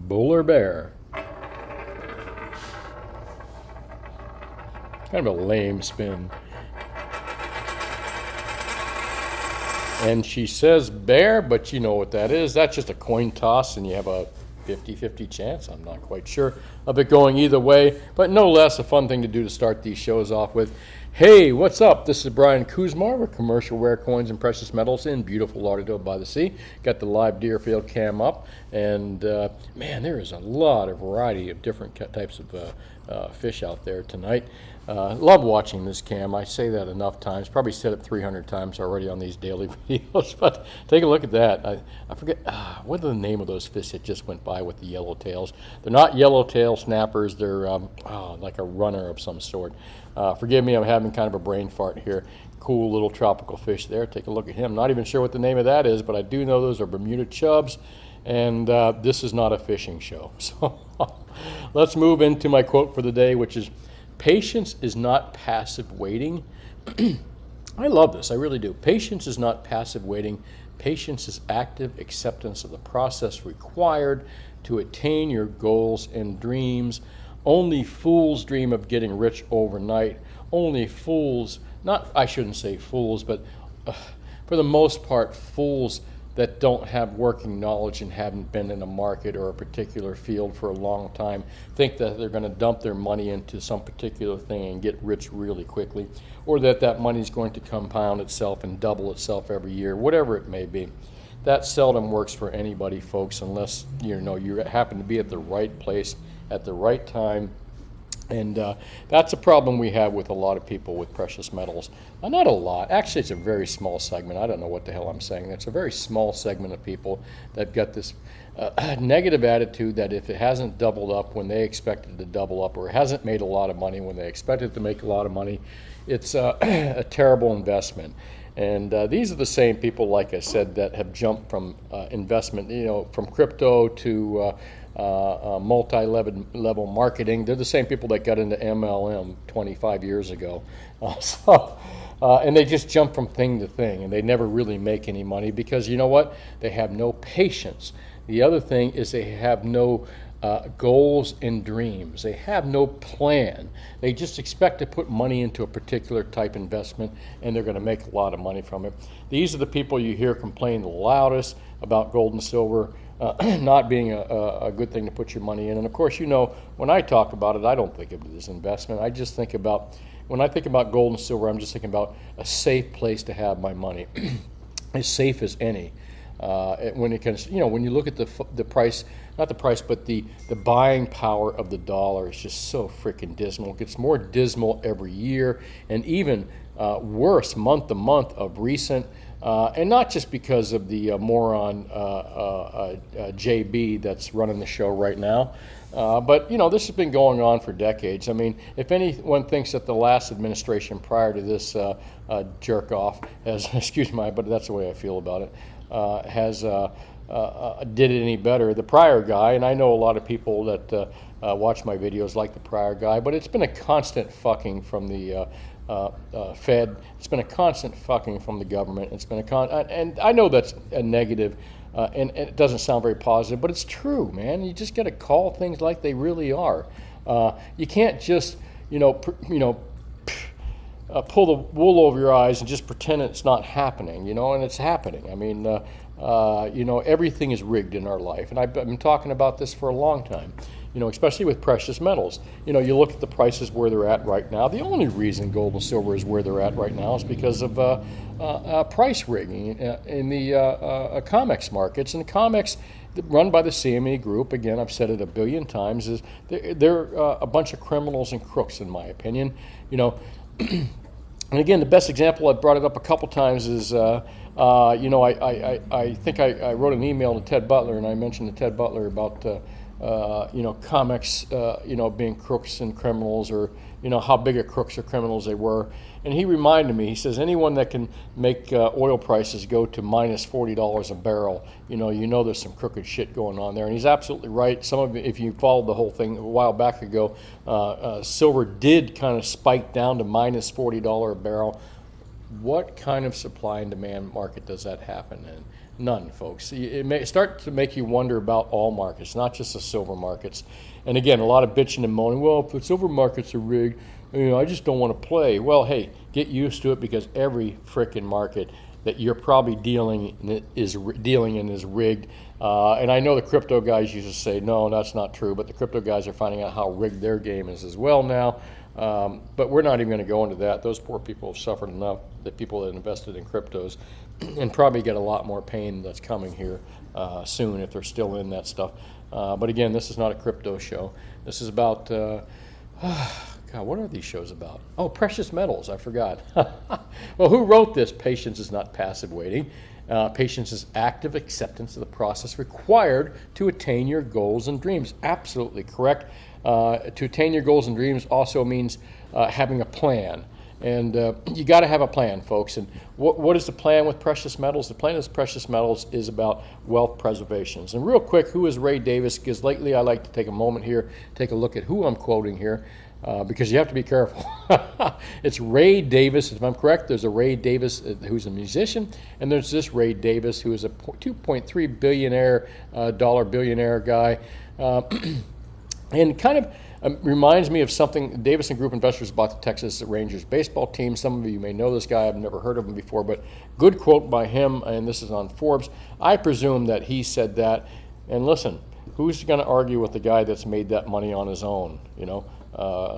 Bull or bear? Kind of a lame spin. And she says bear, but you know what that is. That's just a coin toss, and you have a 50-50 chance, I'm not quite sure, of it going either way, but no less a fun thing to do to start these shows off with. Hey, what's up? This is Brian Kuzmar with Commercial Rare Coins and Precious Metals in beautiful Lauderdale by the Sea. Got the live Deerfield cam up, and man, there is a lot of variety of different types of fish out there tonight. Love watching this cam. I say that enough times, probably said it 300 times already on these daily videos, but take a look at that. I forget, what are the name of those fish that just went by with the yellowtails? They're not yellowtail snappers, they're like a runner of some sort. Forgive me, I'm having kind of a brain fart here. Cool little tropical fish there. Take a look at him. Not even sure what the name of that is, but I do know those are Bermuda chubs, and this is not a fishing show. So let's move into my quote for the day, which is, patience is not passive waiting. I love this, I really do. Patience is not passive waiting. Patience is active acceptance of the process required to attain your goals and dreams. Only fools dream of getting rich overnight. Only fools, I shouldn't say fools, but for the most part, fools that don't have working knowledge and haven't been in a market or a particular field for a long time think that they're going to dump their money into some particular thing and get rich really quickly, or that money is going to compound itself and double itself every year, whatever it may be. That seldom works for anybody, folks, unless you happen to be at the right place at the right time. And that's a problem we have with a lot of people with precious metals. Not a lot. Actually, it's a very small segment. I don't know what the hell I'm saying. It's a very small segment of people that got this negative attitude that if it hasn't doubled up when they expected to double up, or it hasn't made a lot of money when they expected to make a lot of money, it's a terrible investment. And these are the same people, like I said, that have jumped from investment, from crypto to multi-level marketing. They're the same people that got into MLM 25 years ago. And they just jump from thing to thing, and they never really make any money because, you know what? They have no patience. The other thing is they have no goals and dreams. They have no plan. They just expect to put money into a particular type investment, and they're going to make a lot of money from it. These are the people you hear complain the loudest about gold and silver not being a good thing to put your money in. And of course, when I talk about it, I don't think of it as investment. I just think about, when I think about gold and silver, I'm just thinking about a safe place to have my money, as safe as any. When it comes, when you look at the price, not the price, but the buying power of the dollar is just so freaking dismal. It gets more dismal every year, and even worse month to month of recent. And not just because of the moron JB that's running the show right now, but this has been going on for decades. I mean, if anyone thinks that the last administration prior to this jerk off has, excuse me, but that's the way I feel about it, has did it any better, the prior guy, and I know a lot of people that watch my videos like the prior guy, but it's been a constant fucking from the Fed. It's been a constant fucking from the government. It's been and I know that's a negative, and it doesn't sound very positive, but it's true, man. You just got to call things like they really are. You can't just, pull the wool over your eyes and just pretend it's not happening, and it's happening. I mean, everything is rigged in our life, and I've been talking about this for a long time. Especially with precious metals. You look at the prices where they're at right now. The only reason gold and silver is where they're at right now is because of price rigging in the COMEX markets. And the COMEX, run by the CME Group, again, I've said it a billion times, is they're a bunch of criminals and crooks, in my opinion. And again, the best example, I've brought it up a couple times, is I think I wrote an email to Ted Butler, and I mentioned to Ted Butler about COMEX, being crooks and criminals, or, how big of crooks or criminals they were. And he reminded me, he says, anyone that can make oil prices go to minus $40 a barrel, there's some crooked shit going on there. And he's absolutely right. Some of you, if you followed the whole thing a while back ago, silver did kind of spike down to minus $40 a barrel. What kind of supply and demand market does that happen in? None, folks. It may start to make you wonder about all markets, not just the silver markets. And again, a lot of bitching and moaning, well, if the silver markets are rigged, I just don't want to play. Well, hey, get used to it, because every frickin' market that you're probably dealing in is rigged. And I know the crypto guys used to say, no, that's not true, but the crypto guys are finding out how rigged their game is as well now. But we're not even going to go into that. Those poor people have suffered enough, the people that invested in cryptos, and probably get a lot more pain that's coming here soon if they're still in that stuff. But again, this is not a crypto show. This is about, God, what are these shows about? Oh, precious metals, I forgot. Well, who wrote this? Patience is not passive waiting. Patience is active acceptance of the process required to attain your goals and dreams. Absolutely correct. To attain your goals and dreams also means having a plan. And you got to have a plan, folks. And what is the plan with precious metals? The plan with precious metals is about wealth preservation. And real quick, who is Ray Davis? Because lately I like to take a moment here, take a look at who I'm quoting here, because you have to be careful. It's Ray Davis, if I'm correct. There's a Ray Davis who's a musician, and there's this Ray Davis who is a $2.3 billionaire guy. And kind of reminds me of something. Davis and Group investors bought the Texas Rangers baseball team. Some of you may know this guy. I've never heard of him before, but good quote by him, and this is on Forbes. I presume that he said that. And listen, who's going to argue with the guy that's made that money on his own,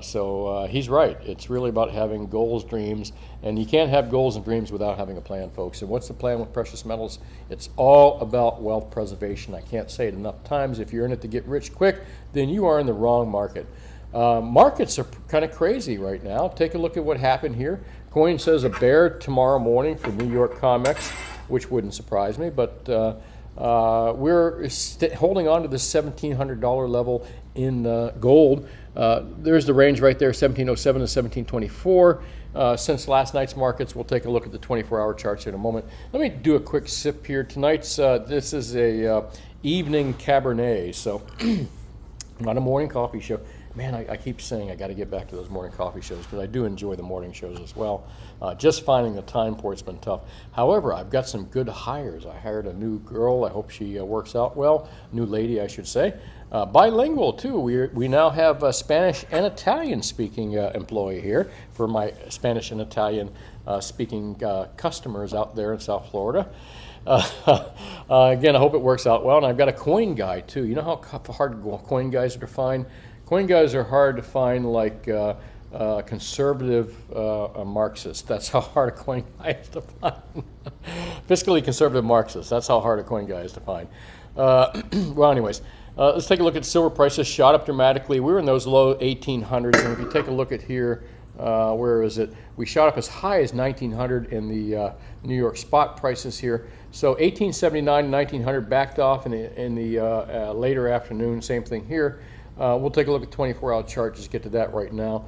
So he's right. It's really about having goals, dreams, and you can't have goals and dreams without having a plan, folks. And what's the plan with precious metals? It's all about wealth preservation. I can't say it enough times. If you're in it to get rich quick, then you are in the wrong market. Markets are kind of crazy right now. Take a look at what happened here. Coin says a bear tomorrow morning for New York COMEX, which wouldn't surprise me, but we're holding on to this $1,700 level in gold. There's the range right there, 1707 to 1724. Since last night's markets, we'll take a look at the 24-hour charts in a moment. Let me do a quick sip here. Tonight's, this is a evening Cabernet, so not a morning coffee show. Man, I keep saying I got to get back to those morning coffee shows, because I do enjoy the morning shows as well. Just finding the time for it's been tough. However, I've got some good hires. I hired a new girl. I hope she works out well. New lady, I should say. Bilingual, too. We now have a Spanish and Italian speaking employee here for my Spanish and Italian speaking customers out there in South Florida. Again, I hope it works out well. And I've got a coin guy, too. You know how hard coin guys are to find? Coin guys are hard to find, like conservative Marxists. That's how hard a coin guy is to find. Fiscally conservative Marxists. That's how hard a coin guy is to find. Well, anyways, let's take a look at silver prices. Shot up dramatically. We were in those low 1800s, and if you take a look at here, where is it? We shot up as high as 1900 in the New York spot prices here. So 1879 to 1900 backed off in the later afternoon. Same thing here. We'll take a look at 24-hour chart, just get to that right now.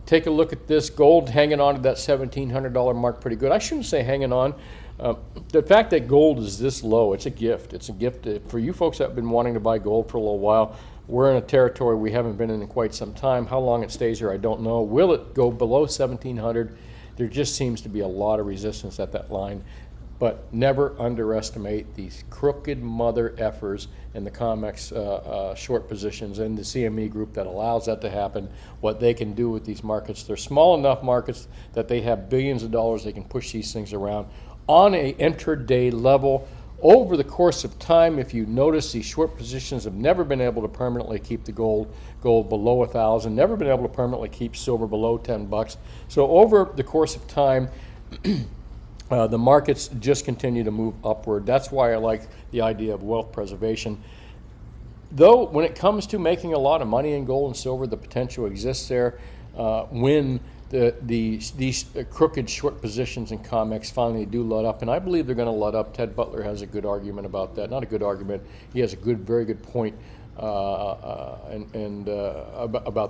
Take a look at this gold hanging on to that $1,700 mark pretty good. I shouldn't say hanging on. The fact that gold is this low, it's a gift. It's a gift for you folks that have been wanting to buy gold for a little while. We're in a territory we haven't been in quite some time. How long it stays here, I don't know. Will it go below 1,700? There just seems to be a lot of resistance at that line. But never underestimate these crooked mother effers in the COMEX short positions and the CME group that allows that to happen, what they can do with these markets. They're small enough markets that they have billions of dollars. They can push these things around on a intraday level. Over the course of time, if you notice, these short positions have never been able to permanently keep the gold below 1,000, never been able to permanently keep silver below $10. So over the course of time, the markets just continue to move upward. That's why I like the idea of wealth preservation. Though when it comes to making a lot of money in gold and silver, the potential exists there when these crooked short positions in COMEX finally do let up, and I believe they're going to let up. Ted Butler has a good argument about that. Not a good argument. He has a very good point about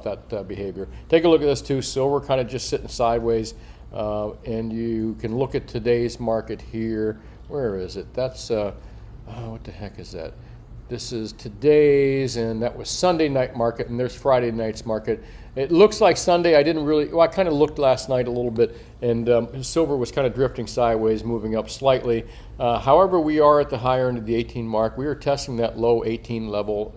that behavior. Take a look at this too. Silver kind of just sitting sideways. And you can look at today's market here. Where is it? That's, what the heck is that? This is today's, and that was Sunday night market, and there's Friday night's market. It looks like Sunday. I didn't really, well, I kind of looked last night a little bit, and silver was kind of drifting sideways, moving up slightly. However, we are at the higher end of the 18 mark. We were testing that low 18 level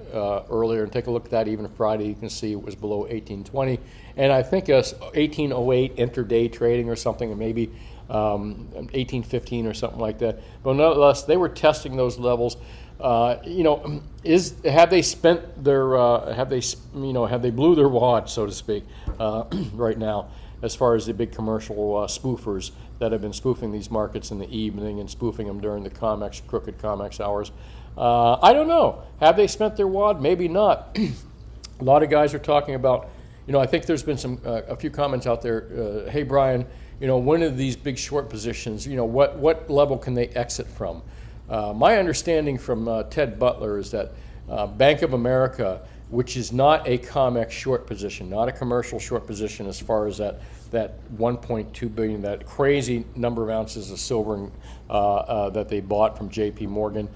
earlier, and take a look at that even Friday. You can see it was below 1820, and I think 1808 intraday trading or something, and maybe 1815 or something like that. But nonetheless, they were testing those levels. Have they spent their have they blew their wad, so to speak, right now, as far as the big commercial spoofers that have been spoofing these markets in the evening and spoofing them during the COMEX, crooked COMEX hours? I don't know. Have they spent their wad? Maybe not. A lot of guys are talking about, I think there's been a few comments out there. Hey, Brian, when are these big short positions? What level can they exit from? My understanding from Ted Butler is that Bank of America, which is not a COMEX short position, not a commercial short position as far as that 1.2 billion, that crazy number of ounces of silver that they bought from JP Morgan,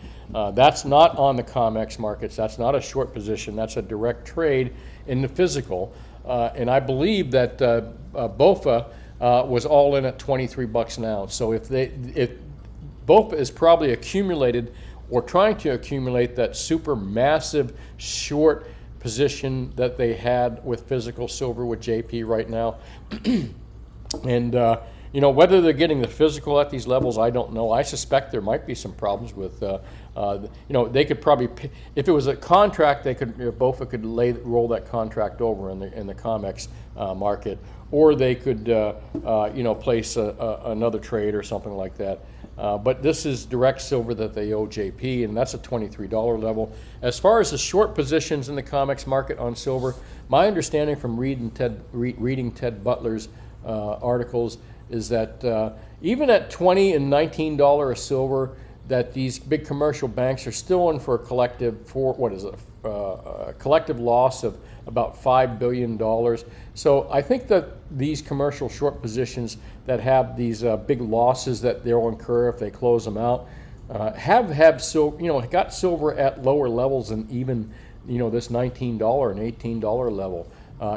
that's not on the COMEX markets. That's not a short position. That's a direct trade in the physical. And I believe that BOFA was all in at $23 an ounce. So if BOFA is probably accumulated or trying to accumulate that super massive short position that they had with physical silver with JP right now. And whether they're getting the physical at these levels, I don't know. I suspect there might be some problems with they could probably, if it was a contract, BOFA could roll that contract over in the COMEX market, or they could place another trade or something like that. But this is direct silver that they owe JP, and that's a $23 level. As far as the short positions in the COMEX market on silver, my understanding from reading Ted Butler's articles is that even at $20 and $19 a silver, that these big commercial banks are still in for a collective collective loss of about $5 billion. So I think that these commercial short positions that have these big losses that they'll incur if they close them out got silver at lower levels than even this $19 and $18 level.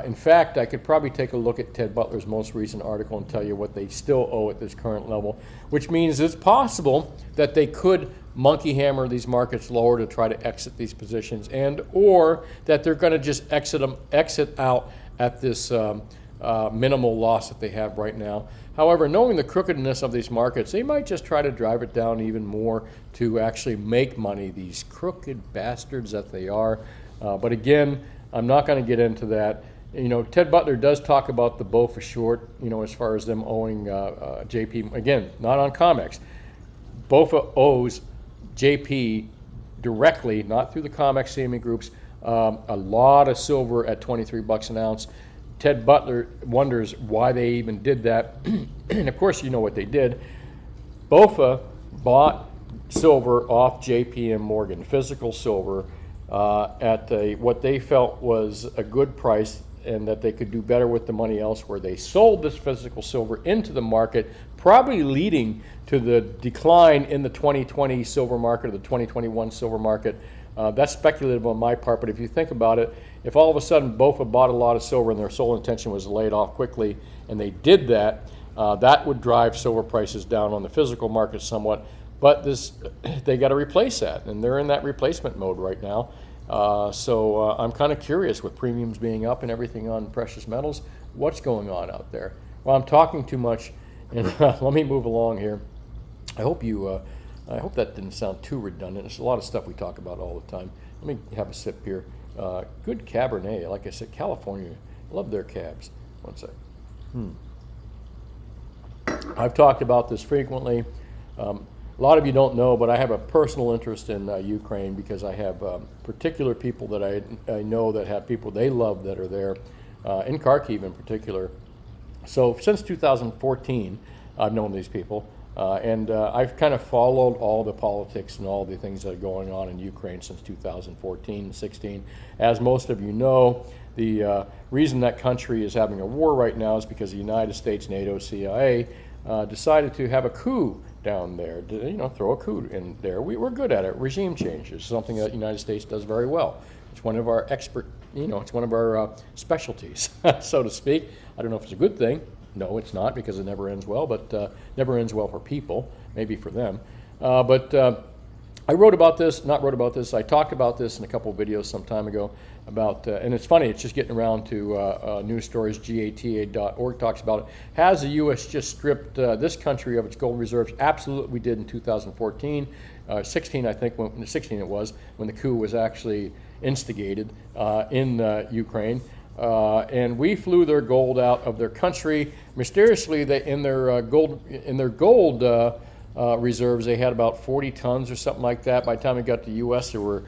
In fact, I could probably take a look at Ted Butler's most recent article and tell you what they still owe at this current level, which means it's possible that they could monkey hammer these markets lower to try to exit these positions, or that they're going to just exit out at this minimal loss that they have right now. However, knowing the crookedness of these markets, they might just try to drive it down even more to actually make money, these crooked bastards that they are. But again, I'm not going to get into that. Ted Butler does talk about the BOFA short, as far as them owing JP, again, not on COMEX. BOFA owes JP directly, not through the COMEX CME groups, a lot of silver at $23 an ounce. Ted Butler wonders why they even did that. And of course, you know what they did. BOFA bought silver off JP Morgan, physical silver, at what they felt was a good price, and that they could do better with the money elsewhere. They sold this physical silver into the market, probably leading to the decline in the 2020 silver market or the 2021 silver market. That's speculative on my part, but if you think about it, if all of a sudden BOFA bought a lot of silver and their sole intention was to lay it off quickly, and they did that, that would drive silver prices down on the physical market somewhat. But they got to replace that, and they're in that replacement mode right now. So I'm kind of curious, with premiums being up and everything on precious metals, what's going on out there? Well, I'm talking too much, and let me move along here. I hope that didn't sound too redundant. There's a lot of stuff we talk about all the time. Let me have a sip here. Good Cabernet, like I said, California. I love their cabs. One sec. I've talked about this frequently. A lot of you don't know, but I have a personal interest in Ukraine, because I have particular people that I know that have people they love that are there, in Kharkiv in particular. So since 2014, I've known these people, and I've kind of followed all the politics and all the things that are going on in Ukraine since 2014 and 16. As most of you know, the reason that country is having a war right now is because the United States, NATO, CIA decided to have a coup down there, to, throw a coup in there. We're good at it. Regime change is something that the United States does very well. It's one of our it's one of our specialties, so to speak. I don't know if it's a good thing. No, it's not, because it never ends well, but never ends well for people, maybe for them. But I wrote about this, I talked about this in a couple of videos some time ago about, and it's funny, it's just getting around to news stories. GATA.org talks about it. Has the U.S. just stripped this country of its gold reserves? Absolutely, we did in 2014. 16, I think, 16 it was, when the coup was actually instigated in Ukraine. And we flew their gold out of their country. Mysteriously, in their gold reserves, they had about 40 tons or something like that. By the time we got to the U.S., there were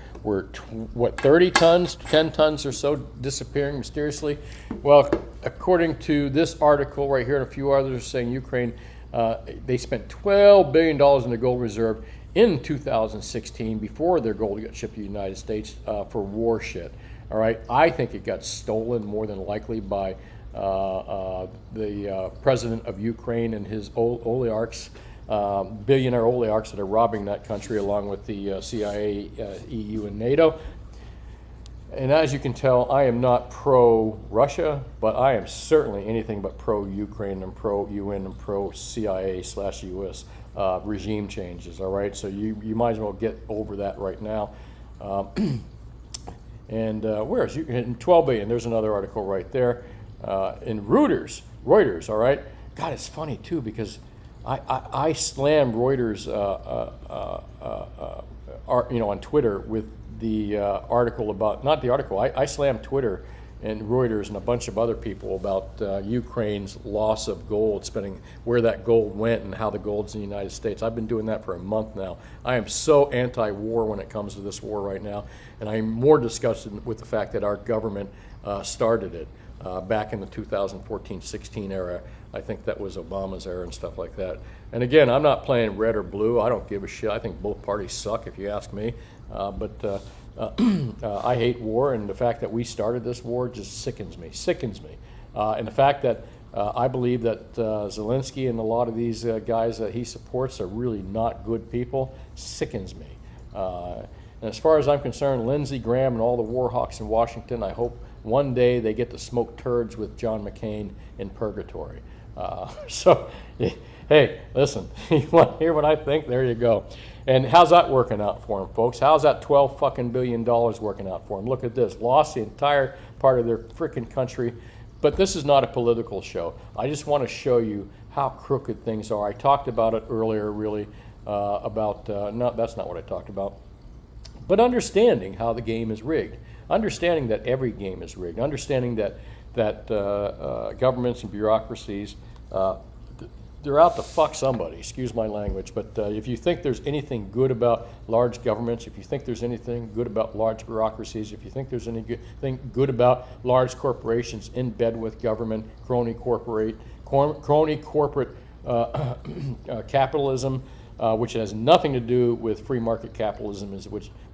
30 tons, 10 tons or so disappearing mysteriously. Well, according to this article right here and a few others saying Ukraine, they spent $12 billion in the gold reserve in 2016 before their gold got shipped to the United States for war shit. All right, I think it got stolen more than likely by the president of Ukraine and his oligarchs. Billionaire oligarchs that are robbing that country, along with the CIA, EU, and NATO. And as you can tell, I am not pro-Russia, but I am certainly anything but pro-Ukraine and pro-UN and pro-CIA/US regime changes, all right? So you might as well get over that right now. And where is you? 12 billion, there's another article right there. In Reuters, all right? God, it's funny too, because I slammed Reuters, on Twitter with the article about, not the article, I slammed Twitter and Reuters and a bunch of other people about Ukraine's loss of gold, where that gold went and how the gold's in the United States. I've been doing that for a month now. I am so anti-war when it comes to this war right now, and I'm more disgusted with the fact that our government started it back in the 2014-16 era. I think that was Obama's era and stuff like that. And again, I'm not playing red or blue. I don't give a shit. I think both parties suck, if you ask me. But I hate war, and the fact that we started this war just sickens me. And the fact that I believe that Zelensky and a lot of these guys that he supports are really not good people sickens me. And as far as I'm concerned, Lindsey Graham and all the war hawks in Washington, I hope one day they get to smoke turds with John McCain in purgatory. So, hey, listen, you want to hear what I think? There you go. And how's that working out for them, folks? How's that $12 billion working out for them? Look at this. Lost the entire part of their freaking country. But this is not a political show. I just want to show you how crooked things are. I talked about it earlier, really, no, that's not what I talked about. But understanding how the game is rigged. Understanding that every game is rigged. Understanding that governments and bureaucracies, they're out to fuck somebody, excuse my language, but if you think there's anything good about large governments, if you think there's anything good about large bureaucracies, if you think there's anything good about large corporations in bed with government, crony corporate capitalism, which has nothing to do with free market capitalism,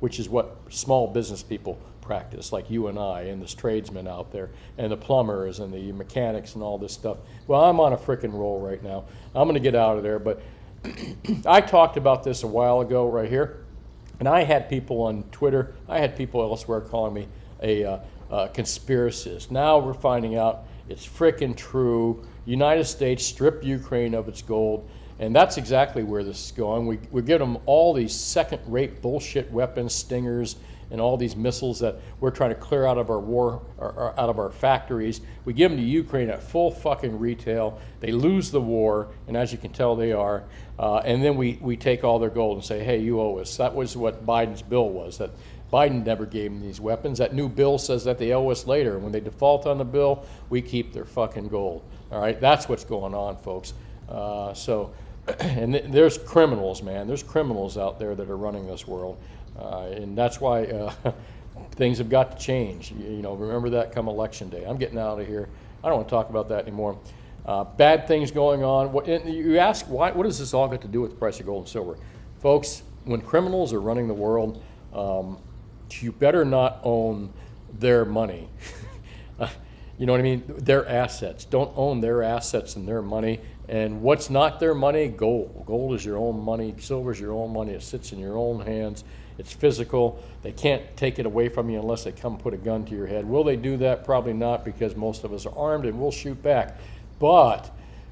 which is what small business people practice, like you and I and this tradesmen out there and the plumbers and the mechanics and all this stuff. Well, I'm on a frickin' roll right now. I'm going to get out of there, but I talked about this a while ago right here, and I had people on Twitter, I had people elsewhere calling me a conspiracist. Now we're finding out it's frickin' true. United States stripped Ukraine of its gold. And that's exactly where this is going. We give them all these second-rate bullshit weapons, stingers, and all these missiles that we're trying to clear out of our war, or out of our factories. We give them to Ukraine at full fucking retail. They lose the war, and as you can tell, they are. And then we take all their gold and say, hey, you owe us. That was what Biden's bill was, that Biden never gave them these weapons. That new bill says that they owe us later. When they default on the bill, we keep their fucking gold. All right, that's what's going on, folks. And there's criminals, man. There's criminals out there that are running this world, and that's why things have got to change. Remember that come election day. I'm getting out of here. I don't want to talk about that anymore. Bad things going on. You ask, why? What does this all got to do with the price of gold and silver, folks? When criminals are running the world, you better not own their money. You know what I mean? Their assets. Don't own their assets and their money. And what's not their money? Gold. Gold is your own money. Silver is your own money. It sits in your own hands. It's physical. They can't take it away from you unless they come put a gun to your head. Will they do that? Probably not, because most of us are armed and we'll shoot back. But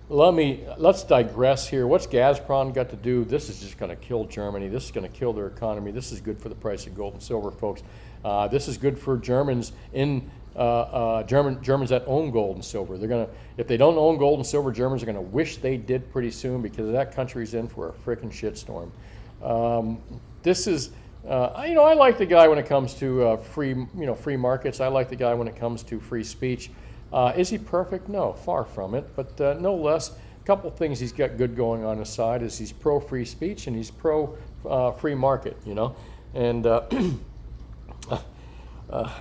let's digress here. What's Gazprom got to do? This is just going to kill Germany. This is going to kill their economy. This is good for the price of gold and silver, folks. This is good for Germans Germans that own gold and silver. They're gonna, if they don't own gold and silver, Germans are gonna wish they did pretty soon, because that country's in for a freaking shitstorm. This is, I like the guy when it comes to free markets. I like the guy when it comes to free speech. Is he perfect? No, far from it. But no less, a couple things he's got good going on his side is he's pro free speech and he's pro free market. And.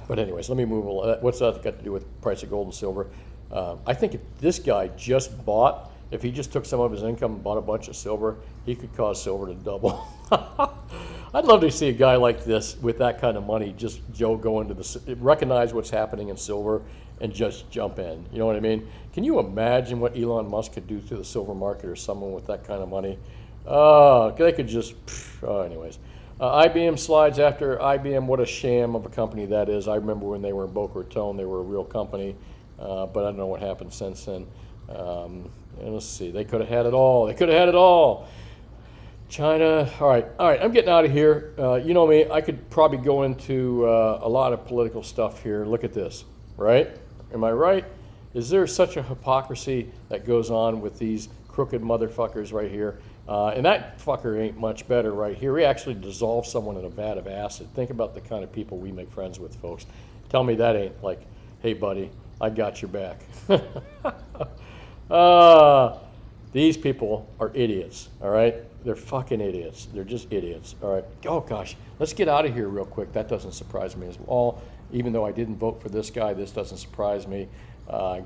But anyways, let me move on. What's that got to do with the price of gold and silver? I think if this guy just bought, if he just took some of his income and bought a bunch of silver, he could cause silver to double. I'd love to see a guy like this with that kind of money, just go into recognize what's happening in silver and just jump in. You know what I mean? Can you imagine what Elon Musk could do to the silver market, or someone with that kind of money? They could just, anyways. IBM slides after IBM. What a sham of a company that is. I remember when they were in Boca Raton, they were a real company, but I don't know what happened since then. And let's see, they could have had it all. They could have had it all. China, all right, I'm getting out of here. You know me, I could probably go into a lot of political stuff here. Look at this, right? Am I right? Is there such a hypocrisy that goes on with these crooked motherfuckers right here? And that fucker ain't much better right here. He actually dissolved someone in a vat of acid. Think about the kind of people we make friends with, folks. Tell me that ain't like, hey, buddy, I got your back. These people are idiots, all right? They're fucking idiots. They're just idiots, all right? Oh, gosh, let's get out of here real quick. That doesn't surprise me as well. Even though I didn't vote for this guy, this doesn't surprise me.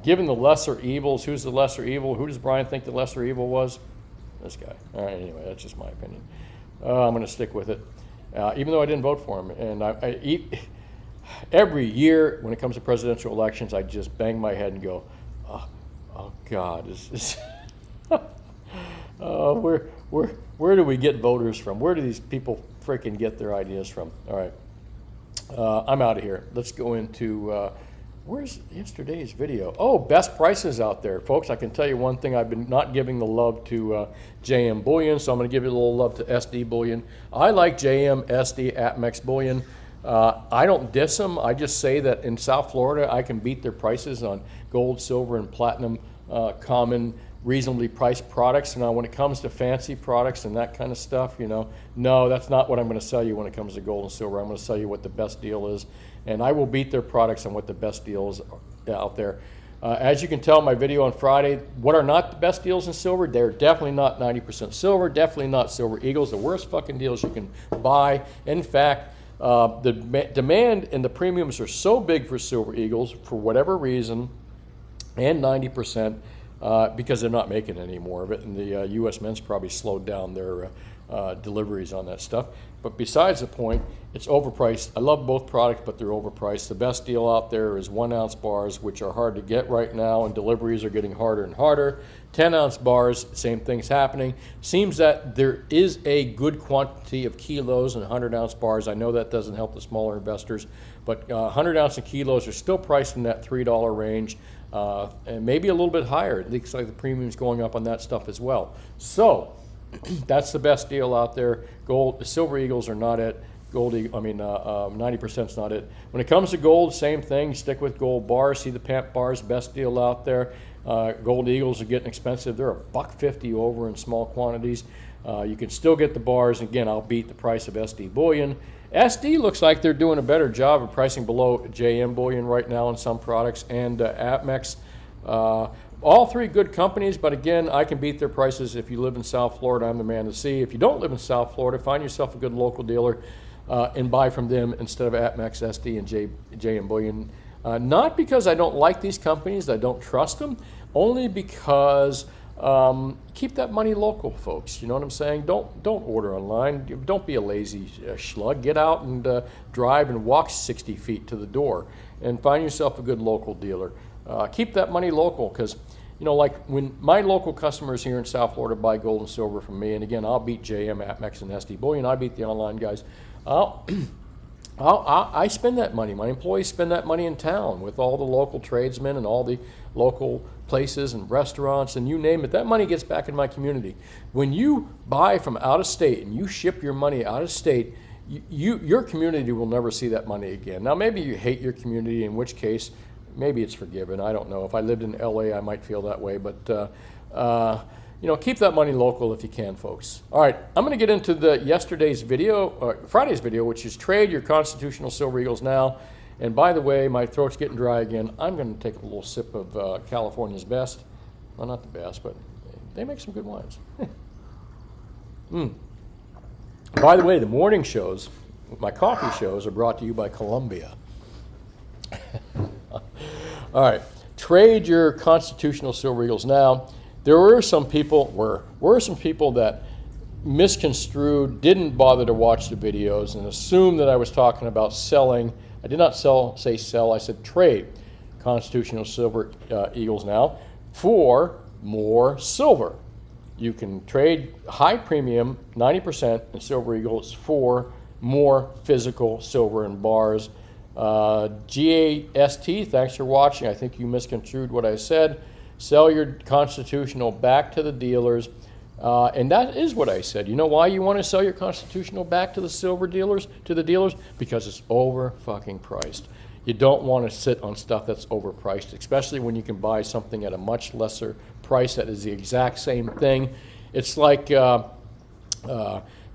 Given the lesser evils, who's the lesser evil? Who does Brian think the lesser evil was? This guy. All right, anyway, that's just my opinion. I'm going to stick with it, even though I didn't vote for him. And every year when it comes to presidential elections, I just bang my head and go, oh God, where do we get voters from? Where do these people freaking get their ideas from? All right, I'm out of here. Let's go into... where's yesterday's video? Oh, best prices out there, folks. I can tell you one thing. I've been not giving the love to JM Bullion, so I'm going to give you a little love to SD Bullion. I like JM, SD, APMEX Bullion. I don't diss them. I just say that in South Florida, I can beat their prices on gold, silver, and platinum, common, reasonably priced products. Now, when it comes to fancy products and that kind of stuff, no, that's not what I'm going to sell you when it comes to gold and silver. I'm going to sell you what the best deal is. And I will beat their products on what the best deals are out there. As you can tell in my video on Friday, what are not the best deals in silver? They're definitely not 90% silver, definitely not Silver Eagles, the worst fucking deals you can buy. In fact, the demand and the premiums are so big for Silver Eagles for whatever reason, and 90%, because they're not making any more of it, and the U.S. Mint's probably slowed down their deliveries on that stuff. But besides the point, it's overpriced. I love both products, but they're overpriced. The best deal out there is 1 ounce bars, which are hard to get right now, and deliveries are getting harder and harder. 10 ounce bars, same thing's happening. Seems that there is a good quantity of kilos in 100 ounce bars. I know that doesn't help the smaller investors, but 100 ounce and kilos are still priced in that $3 range, and maybe a little bit higher. It looks like the premium's going up on that stuff as well. So that's the best deal out there. Gold, the Silver Eagles are not it. 90% is not it. When it comes to gold, same thing. Stick with gold bars. See the PAMP bars, best deal out there. Gold Eagles are getting expensive. They're $1.50 over in small quantities. You can still get the bars. Again, I'll beat the price of SD Bullion. SD looks like they're doing a better job of pricing below JM Bullion right now on some products, and APMEX. All three good companies, but again, I can beat their prices. If you live in South Florida, I'm the man to see. If you don't live in South Florida, find yourself a good local dealer and buy from them instead of APMEX, SD, and JM Bullion. Not because I don't like these companies, I don't trust them, only because keep that money local, folks. You know what I'm saying? Don't order online. Don't be a lazy schlug. Get out and drive and walk 60 feet to the door and find yourself a good local dealer. Keep that money local, because you know, like when my local customers here in South Florida buy gold and silver from me, and again, I'll beat JM, APMEX, and SD Bullion. I beat the online guys. I spend that money. My employees spend that money in town with all the local tradesmen and all the local places and restaurants and you name it. That money gets back in my community. When you buy from out of state and you ship your money out of state, your community will never see that money again. Now, maybe you hate your community, in which case, maybe it's forgiven. I don't know. If I lived in LA, I might feel that way. But, you know, keep that money local if you can, folks. All right, I'm going to get into yesterday's video, Friday's video, which is trade your constitutional silver eagles now. And by the way, my throat's getting dry again. I'm going to take a little sip of California's best. Well, not the best, but they make some good wines. By the way, the morning shows, my coffee shows, are brought to you by Columbia. All right, trade your constitutional silver eagles now. There were some people that misconstrued, didn't bother to watch the videos, and assumed that I was talking about selling. I did not say sell. I said trade constitutional silver eagles now for more silver. You can trade high premium, 90% in silver eagles for more physical silver and bars. GAST, thanks for watching. I think you misconstrued what I said. Sell your constitutional back to the dealers. And that is what I said. You know why you want to sell your constitutional back to the silver dealers, Because it's over fucking priced. You don't want to sit on stuff that's overpriced, especially when you can buy something at a much lesser price that is the exact same thing. It's like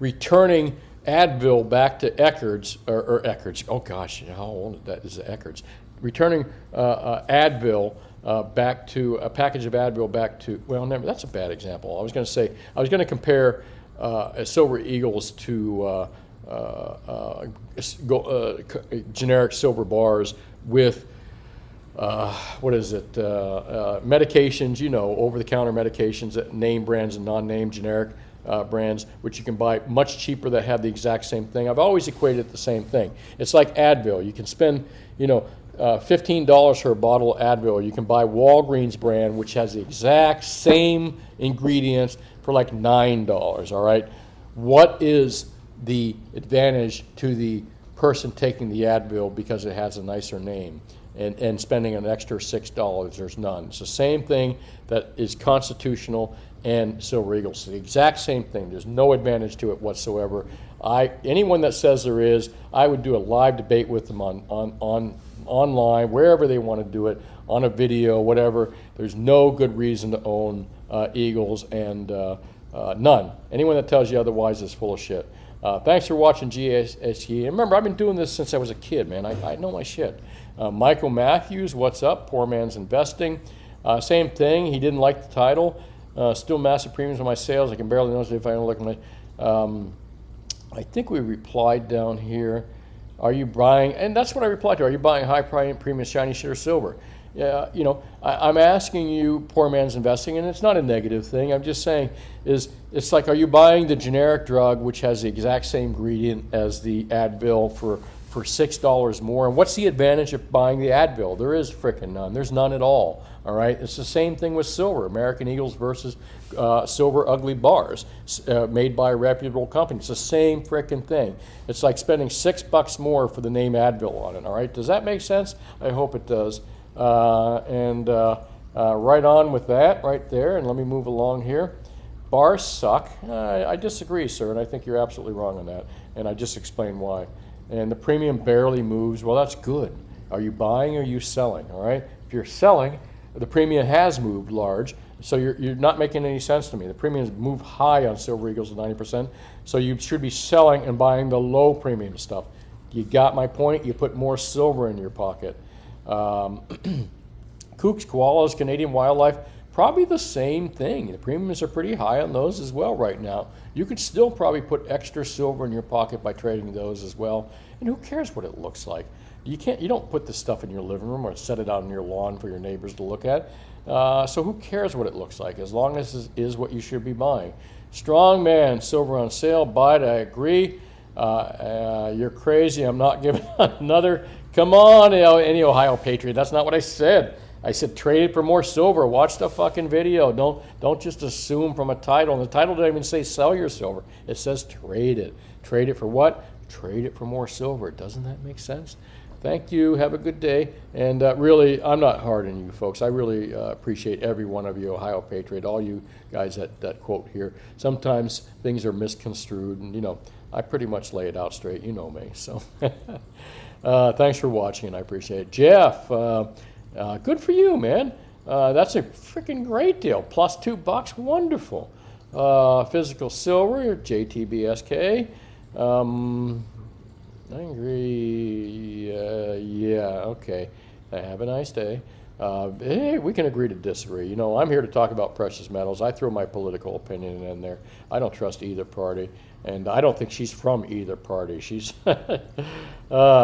returning Advil back to Eckerd's, or Eckerd's. Oh gosh, how old is Eckerd's? Returning Advil back to a package of Advil back to, well, never. That's a bad example. I was going to compare silver eagles to generic silver bars with medications, you know, over-the-counter medications, name brands and non-name generic brands, which you can buy much cheaper that have the exact same thing. I've always equated it the same thing. It's like Advil. You can spend, you know, $15 for a bottle of Advil. You can buy Walgreens brand, which has the exact same ingredients for like $9, all right? What is the advantage to the person taking the Advil because it has a nicer name and spending an extra $6? There's none. It's the same thing that is constitutional and silver eagles. It's the exact same thing. There's no advantage to it whatsoever. Anyone that says there is, I would do a live debate with them online, wherever they want to do it, on a video, whatever. There's no good reason to own eagles, and none. Anyone that tells you otherwise is full of shit. Thanks for watching GSE. And remember, I've been doing this since I was a kid, man. I know my shit. Michael Matthews, what's up? Poor Man's Investing. Same thing. He didn't like the title. Still massive premiums on my sales. I can barely notice if I don't look at my... I think we replied down here. Are you buying, and that's what I replied to, are you buying high premium shiny shit or silver? Yeah, you know, I'm asking you, Poor Man's Investing, and it's not a negative thing. I'm just saying, it's like, are you buying the generic drug which has the exact same ingredient as the Advil for $6 more? And what's the advantage of buying the Advil? There is frickin' none. There's none at all. All right, it's the same thing with silver. American Eagles versus Silver Ugly Bars, made by a reputable company. It's the same frickin' thing. It's like spending $6 more for the name Advil on it. All right, does that make sense? I hope it does. Right on with that, right there. And let me move along here. Bars suck. I disagree, sir, and I think you're absolutely wrong on that. And I just explained why. And the premium barely moves. Well, that's good. Are you buying or are you selling? All right. If you're selling, the premium has moved large, so you're not making any sense to me. The premiums move high on silver eagles at 90%, so you should be selling and buying the low premium stuff. You got my point? You put more silver in your pocket. Kooks, koalas, Canadian wildlife, probably the same thing. The premiums are pretty high on those as well right now. You could still probably put extra silver in your pocket by trading those as well. And who cares what it looks like? You don't put this stuff in your living room or set it out on your lawn for your neighbors to look at. So who cares what it looks like, as long as it is what you should be buying. Strong man, silver on sale, buy it, I agree. You're crazy, I'm not giving another. Come on, any Ohio Patriot, that's not what I said. I said trade it for more silver. Watch the fucking video. Don't just assume from a title. And the title doesn't even say sell your silver. It says trade it. Trade it for what? Trade it for more silver. Doesn't that make sense? Thank you. Have a good day. And really, I'm not hard on you folks. I really appreciate every one of you, Ohio Patriot, all you guys that quote here. Sometimes things are misconstrued, and I pretty much lay it out straight. You know me. So thanks for watching, and I appreciate it. Jeff, good for you, man. That's a freaking great deal. Plus $2, wonderful. Physical silver, JTBSK. Angry, yeah, okay. Have a nice day. Hey, we can agree to disagree. I'm here to talk about precious metals. I throw my political opinion in there. I don't trust either party, and I don't think she's from either party. She's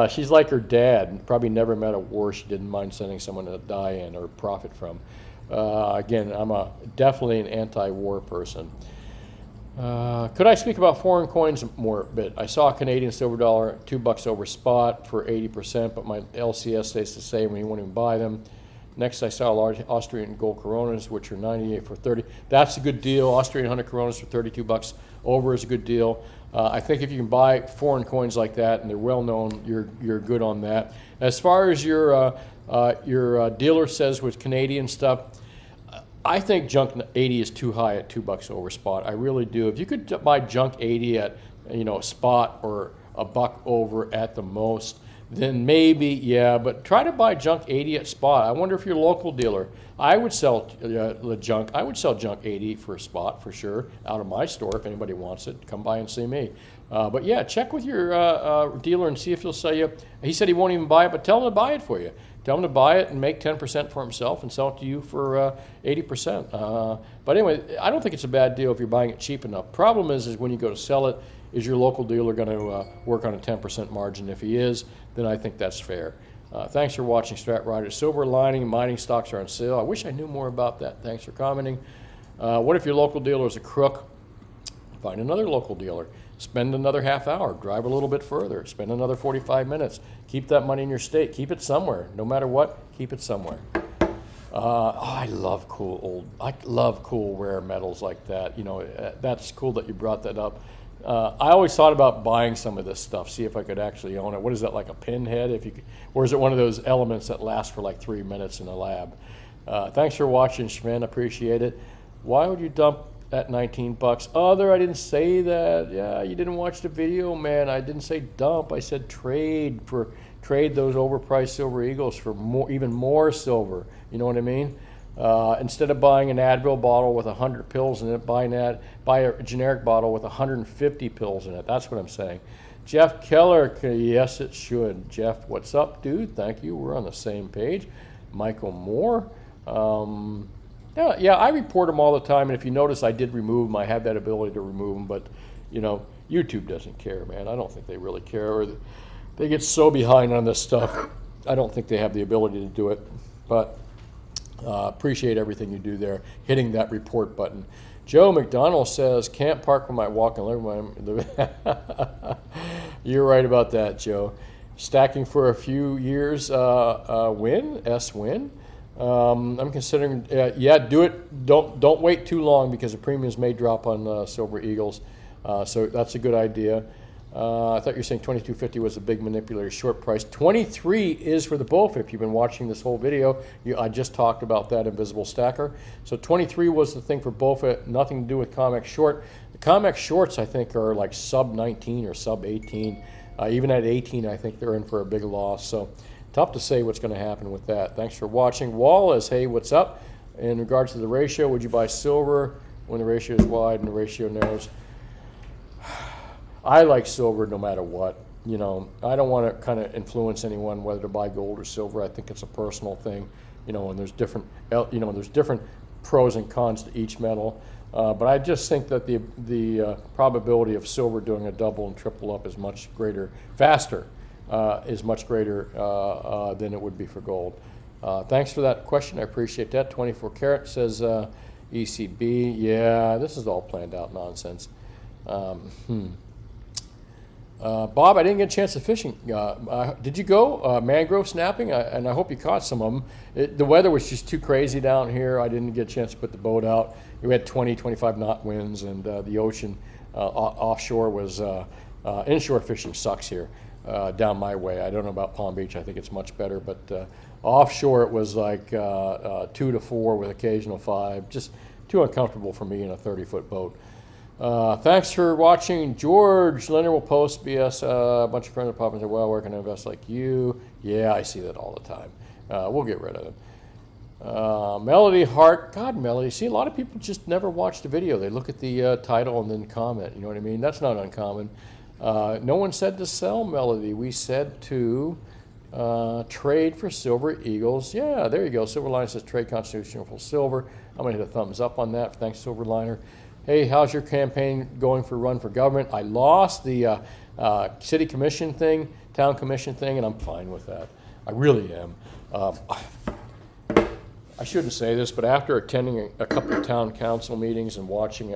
she's like her dad. Probably never met a war she didn't mind sending someone to die in or profit from. Again, I'm definitely an anti-war person. Could I speak about foreign coins more a bit? I saw a Canadian silver dollar, $2 over spot for 80%, but my LCS stays the same when you won't even buy them. Next, I saw large Austrian gold coronas, which are 98 for 30. That's a good deal. Austrian 100 coronas for $32 over is a good deal. I think if you can buy foreign coins like that and they're well known, you're good on that. As far as your dealer says with Canadian stuff, I think junk 80 is too high at $2 over spot. I really do. If you could buy junk 80 at spot or $1 over at the most, then maybe, yeah, but try to buy junk 80 at spot. I wonder if your local dealer, I would sell the junk. I would sell junk 80 for a spot for sure out of my store. If anybody wants it, come by and see me. But yeah, check with your dealer and see if he'll sell you. He said he won't even buy it, but tell him to buy it for you. Tell him to buy it and make 10% for himself and sell it to you for 80%. But anyway, I don't think it's a bad deal if you're buying it cheap enough. Problem is when you go to sell it, is your local dealer going to work on a 10% margin? If he is, then I think that's fair. Thanks for watching, Strat Riders. Silver lining, mining stocks are on sale. I wish I knew more about that. Thanks for commenting. What if your local dealer is a crook? Find another local dealer. Spend another half hour, drive a little bit further, spend another 45 minutes. Keep that money in your state. Keep it somewhere. No matter what, keep it somewhere. I love cool rare metals like that. That's cool that you brought that up. I always thought about buying some of this stuff, see if I could actually own it. What is that, like a pinhead? Or is it one of those elements that last for like 3 minutes in a lab? Thanks for watching, Shvin. Appreciate it. Why would you dump at $19? I didn't say that. Yeah, you didn't watch the video, man. I didn't say dump. I said trade those overpriced silver eagles for even more silver. You know what I mean? Instead of buying an Advil bottle with 100 pills in it, buy a generic bottle with 150 pills in it. That's what I'm saying. Jeff Keller, yes, it should. Jeff, what's up, dude? Thank you. We're on the same page. Michael Moore. Yeah, I report them all the time, and if you notice, I did remove them. I have that ability to remove them, but YouTube doesn't care, man. I don't think they really care, or they get so behind on this stuff. I don't think they have the ability to do it, but appreciate everything you do there, hitting that report button. Joe McDonald says, can't park when I walk and live. You're right about that, Joe. Stacking for a few years, win. I'm considering, yeah, do it. Don't wait too long because the premiums may drop on silver eagles. So that's a good idea. I thought you were saying 2250 was a big manipulator short price. 23 is for the BOFA. If you've been watching this whole video, I just talked about that invisible stacker. So 23 was the thing for BOFA, nothing to do with COMEX short. The COMEX shorts, I think, are like sub 19 or sub 18. Even at 18, I think they're in for a big loss. So tough to say what's going to happen with that. Thanks for watching. Wallace, hey, what's up? In regards to the ratio, would you buy silver when the ratio is wide and the ratio narrows? I like silver no matter what. I don't want to kind of influence anyone whether to buy gold or silver. I think it's a personal thing, and there's different, there's different pros and cons to each metal. But I just think that the probability of silver doing a double and triple up is much greater, faster, is much greater than it would be for gold. Thanks for that question. I appreciate that. 24 karat says ECB. Yeah, this is all planned out nonsense. Bob, I didn't get a chance to fishing. Did you go mangrove snapping? And I hope you caught some of them. The weather was just too crazy down here. I didn't get a chance to put the boat out. We had 20, 25 knot winds, and the ocean offshore was, inshore fishing sucks here down my way. I don't know about Palm Beach. I think it's much better, but offshore it was like 2 to 4 with occasional 5. Just too uncomfortable for me in a 30-foot boat. Thanks for watching. George Leonard will post BS. A bunch of friends of pop and say, well, where can I invest like you? Yeah, I see that all the time. We'll get rid of them. Melody Hart. God, Melody. See, a lot of people just never watch the video. They look at the title and then comment. You know what I mean? That's not uncommon. No one said to sell, Melody. We said to trade for Silver Eagles. Yeah, there you go. Silverliner says trade constitutional for silver. I'm going to hit a thumbs up on that. Thanks, Silverliner. Hey, how's your campaign going for run for government? I lost the city commission thing, town commission thing, and I'm fine with that. I really am. I shouldn't say this, but after attending a couple of town council meetings and watching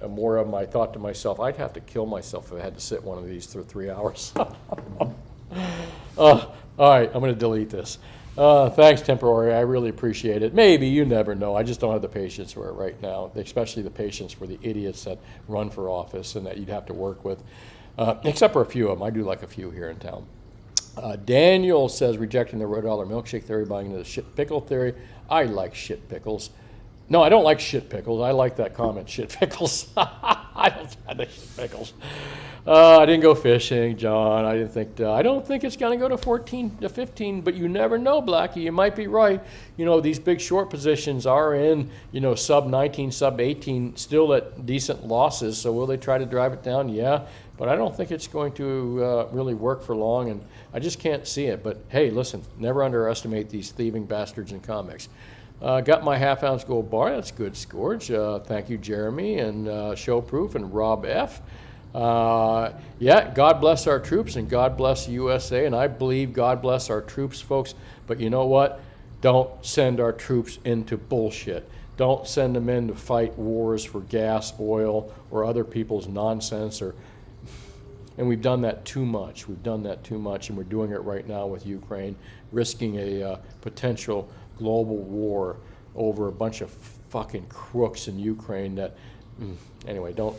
more of them, I thought to myself, I'd have to kill myself if I had to sit one of these for 3 hours. All right, I'm going to delete this. Thanks, Temporary. I really appreciate it. Maybe, you never know. I just don't have the patience for it right now, especially the patience for the idiots that run for office and that you'd have to work with, except for a few of them. I do like a few here in town. Daniel says, rejecting the $1 milkshake theory, buying into the shit pickle theory. I like shit pickles. No, I don't like shit pickles. I like that comment, shit pickles. I don't like shit pickles. I didn't go fishing, John. I don't think it's going to go to 14 to 15, but you never know, Blackie. You might be right. You know, these big short positions are in, sub 19, sub 18, still at decent losses. So will they try to drive it down? Yeah, but I don't think it's going to really work for long, and I just can't see it. But hey, listen, never underestimate these thieving bastards in COMEX. Got my half-ounce gold bar. That's good, Scourge. Thank you, Jeremy, and Showproof, and Rob F. Yeah, God bless our troops, and God bless the USA, and I believe God bless our troops, folks. But you know what? Don't send our troops into bullshit. Don't send them in to fight wars for gas, oil, or other people's nonsense. And we've done that too much. We've done that too much, and we're doing it right now with Ukraine, risking a potential global war over a bunch of fucking crooks in Ukraine that, anyway, all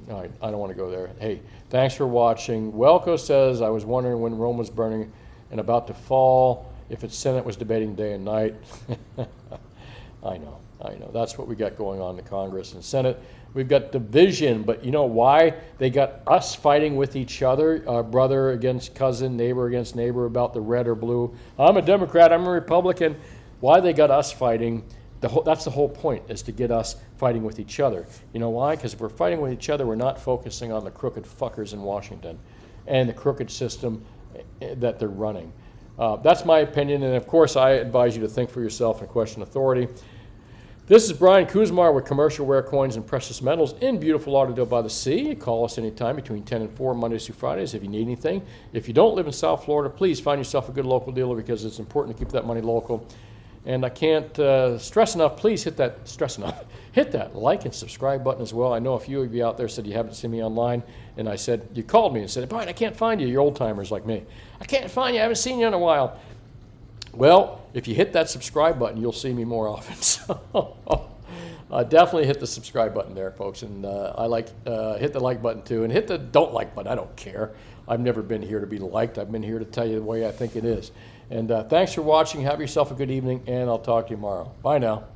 right, I don't want to go there. Hey, thanks for watching. Welco says, I was wondering when Rome was burning and about to fall, if its Senate was debating day and night. I know. That's what we got going on in the Congress and Senate. We've got division, but you know why? They got us fighting with each other, brother against cousin, neighbor against neighbor about the red or blue. I'm a Democrat, I'm a Republican. Why they got us fighting, that's the whole point, is to get us fighting with each other. You know why? Because if we're fighting with each other, we're not focusing on the crooked fuckers in Washington and the crooked system that they're running. That's my opinion, and of course I advise you to think for yourself and question authority. This is Brian Kuzmar with Commercial Rare Coins and Precious Metals in beautiful Lauderdale by the Sea. Call us anytime between 10 and 4, Mondays through Fridays, if you need anything. If you don't live in South Florida, please find yourself a good local dealer, because it's important to keep that money local. And I can't stress enough, please hit that like and subscribe button as well. I know a few of you out there said you haven't seen me online, and I said, you called me and said, Brian, I can't find you. You're old timers like me. I can't find you. I haven't seen you in a while. Well, if you hit that subscribe button, you'll see me more often. So definitely hit the subscribe button there, folks. And hit the like button too. And hit the don't like button. I don't care. I've never been here to be liked. I've been here to tell you the way I think it is. And thanks for watching. Have yourself a good evening, and I'll talk to you tomorrow. Bye now.